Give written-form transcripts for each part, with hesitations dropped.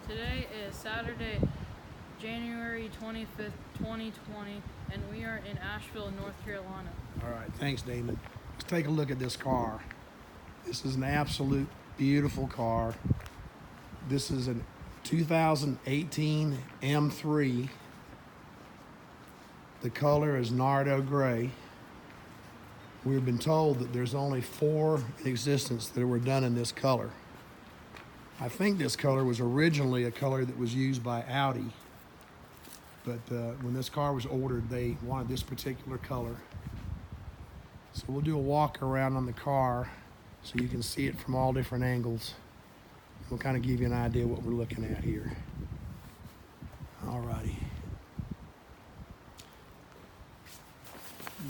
Today is Saturday, January 25th, 2020, and we are in Asheville, North Carolina. All right, thanks, Damon. Let's take a look at this car. This is an absolute beautiful car. This is a 2018 M3. The color is Nardo gray. We've been told that there's only 4 in existence that were done in this color. I think this color was originally a color that was used by Audi, but when this car was ordered, they wanted this particular color. So we'll do a walk around on the car so you can see it from all different angles. We'll kind of give you an idea what we're looking at here. Alrighty.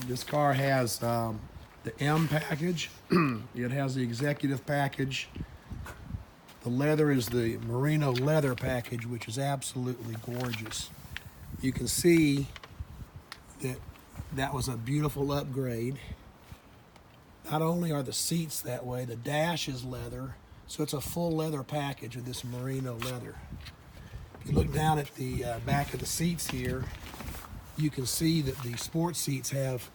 This car has the M package. It has the executive package. The leather is the Merino leather package, which is absolutely gorgeous. You can see that that was a beautiful upgrade. Not only are the seats that way, the dash is leather, so it's a full leather package with this Merino leather. If you look down at the back of the seats here, you can see that the sports seats have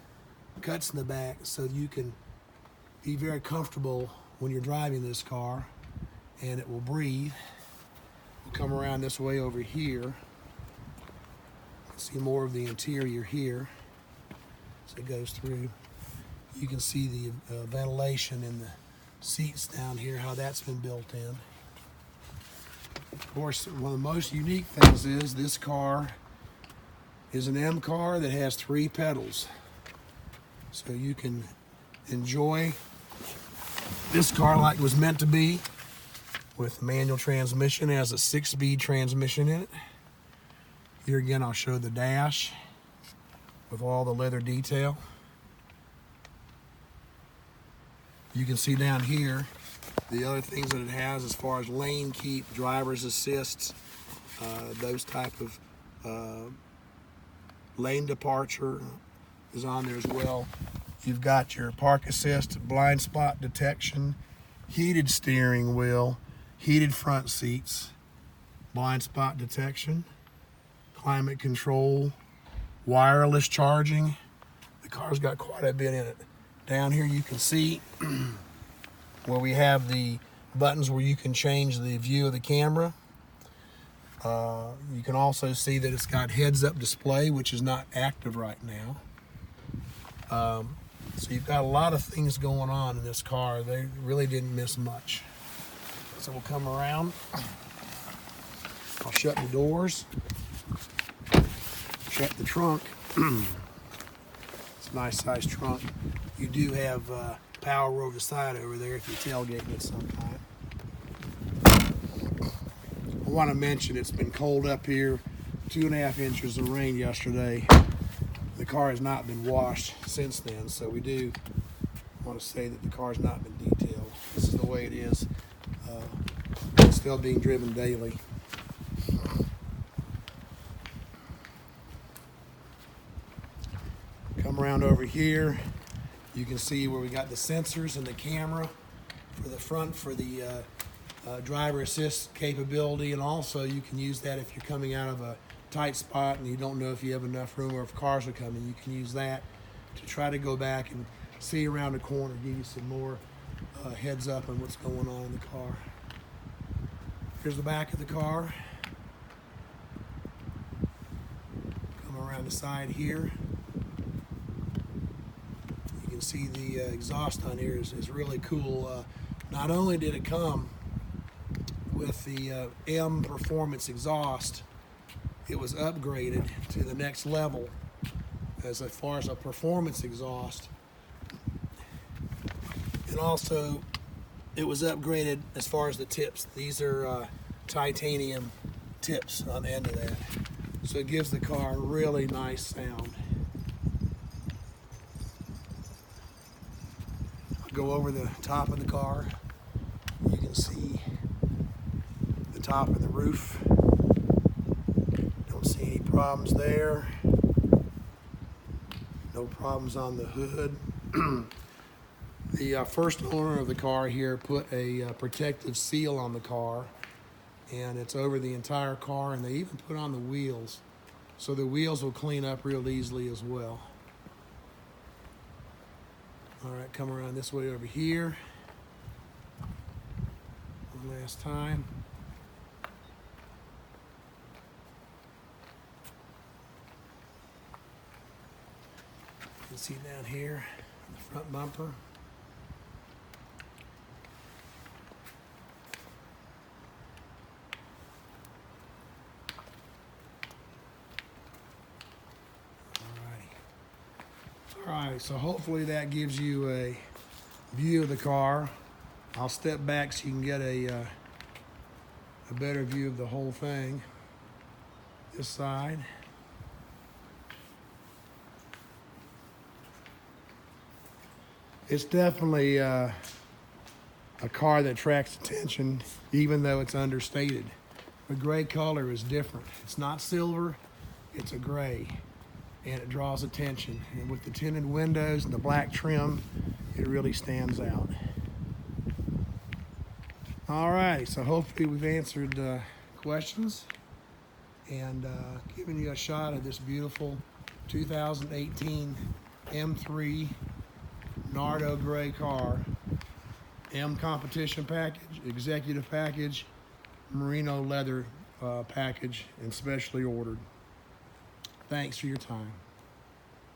cuts in the back, so you can be very comfortable when you're driving this car, and it will breathe. We'll come around this way over here. See more of the interior here. So it goes through. You can see the ventilation in the seats down here, how that's been built in. Of course, one of the most unique things is this car is an M car that has 3 pedals. So you can enjoy this car like it was meant to be, with manual transmission. It has a 6-speed transmission in it. Here again, I'll show the dash with all the leather detail. You can see down here the other things that it has as far as lane keep, driver's assist, those type of lane departure is on there as well. You've got your park assist, blind spot detection, heated steering wheel, heated front seats, blind spot detection, climate control, wireless charging. The car's got quite a bit in it. Down here you can see where we have the buttons where you can change the view of the camera. You can also see that it's got heads-up display, which is not active right now. So you've got a lot of things going on in this car. They really didn't miss much. So we'll come around. I'll shut the doors. Shut the trunk. It's a nice sized trunk. You do have power over the side over there if you're tailgating at some time. I want to mention it's been cold up here. 2.5 inches of rain yesterday. The car has not been washed since then, so we do want to say that the car's not been detailed. This is the way it is. It's still being driven daily. Come around over here. You can see where we got the sensors and the camera for the front for the driver assist capability, and also you can use that if you're coming out of a tight spot and you don't know if you have enough room or if cars are coming. You can use that to try to go back and see around the corner, give you some more heads up on what's going on in the car. Here's the back of the car. Come around the side here. You can see the exhaust on here is really cool. Not only did it come with the M Performance exhaust, it was upgraded to the next level as far as a performance exhaust. And also, it was upgraded as far as the tips. These are titanium tips on the end of that. So it gives the car a really nice sound. I'll go over the top of the car. You can see the top of the roof. Don't see any problems there. No problems on the hood. The first owner of the car here put a protective seal on the car, and it's over the entire car, and they even put on the wheels, so the wheels will clean up real easily as well. All right, come around this way over here. One last time. You can see down here, the front bumper. All right, so hopefully that gives you a view of the car. I'll step back so you can get a better view of the whole thing. This side. It's definitely a car that attracts attention, even though it's understated. The gray color is different. It's not silver, it's a gray, and it draws attention. And with the tinted windows and the black trim, it really stands out. All right, so hopefully we've answered questions and given you a shot of this beautiful 2018 M3 Nardo gray car. M Competition package, executive package, Merino leather package, and specially ordered. Thanks for your time.